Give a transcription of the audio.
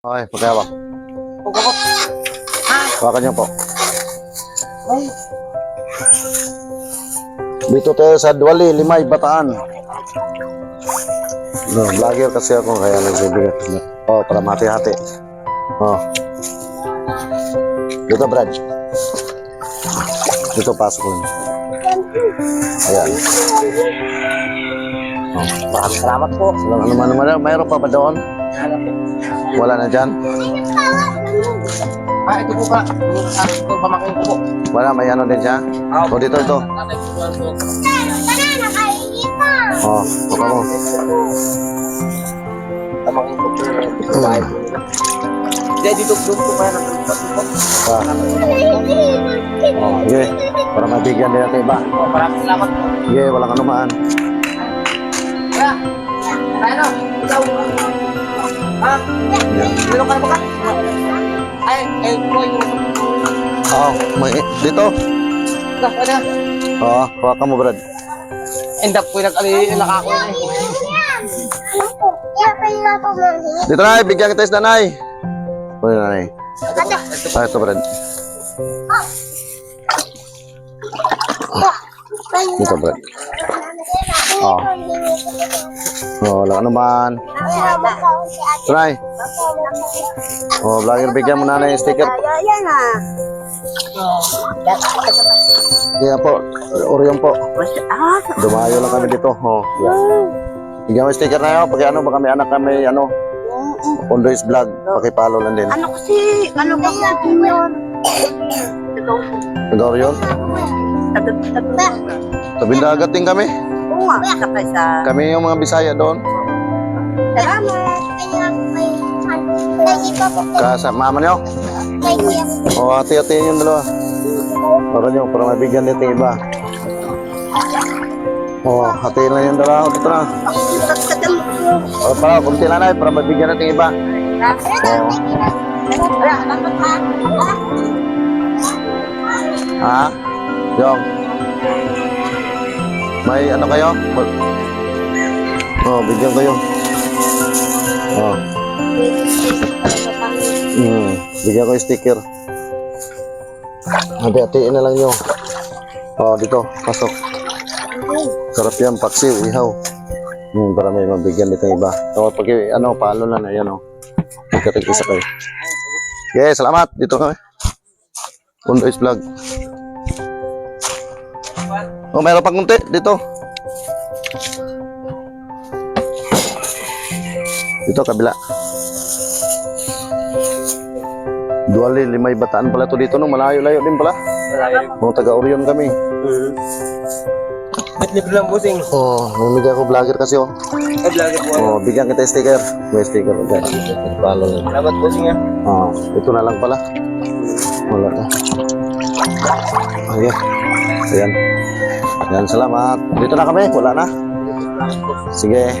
Okay, pagkawak. Hawakan niyo po. Dito tayo sa Duwali, Limay, Bataan. No, vlogger kasi ako, kaya nagbibigay. Oh, para mati-hati. Oh. Dito, Brad. Dito, pasok lang. Ayan. Oh. Salamat po. Ano, mayroon pa ba doon? Wala na dyan? Ito po ba? Ito pamakin ko po. Wala, may ano din siya? O, dito, ito. Oh, baka mo. Pamakin ko po. Hindi, dito po kaya nagpapit po. Oh, okay. Para mabigyan din natin iba. Maraming salamat po. Okay, walang anumaan. Kaya, tayo na. Ikaw. Ha? Meron ka na ba ka? Po yung... Oh, may dito. Ano? Oh, hawakan mo, Brad. End up po yung nakako na eh. Dito na, bigyan kita is nanay. O, nanay. Ah, ito, Brad. Dito, Brad. Oh. Oh, wala naman. Ito, nay. Oh, vlogger, bigyan mo nanay yung sticker. Kaya po, Orion po. Dumayo lang kami dito. Oh, yeah. Bigyan mo yung sticker na yun. Pag ano, baka may anak kami, ano, Ondoy's vlog. Pakipalo lang din. Ano kasi, ano ba yun? Orion? Tabing dagat din kami. Oo nga, sakay sa... Kami yung mga Bisaya doon. Salamat! Kasa mama niyo. O, hati-hatiin yung dalawa. Para mabigyan dito yung iba. O, hatiin lang yung dalawa. Dito na. O, para, kunti lang na para mabigyan natin yung iba. Ha? Yung. May ano kayo? O, bigyan kayo. O. Bigyan ko yung sticker. Hati-hatiin na lang nyo. O, dito. Pasok. Sarap yan. Paksiw. Ihaw. Para may mabigyan dito yung iba. O, pag ano, palo na na. Yan o. Magkatig-isa kayo. Okay, salamat. Dito kami. Ondoy's vlog. O, mayroon pang kunti. Dito. Dito, kabila. Duwali, Limay, Bataan pala to dito, no? Malayo-layo din pala. Mga taga-Orion kami. Ba't libre lang busing? Oh, namimigay ako vlogger kasi, oh. Ay, vlogger po. Oh, bigyan kita sticker. May sticker. Okay. Follow lang. Salamat busing ha. Oh, ito na lang pala. Wala na. Ayan. Ayan. Ayan, salamat. Dito na kami. Wala na. Sige.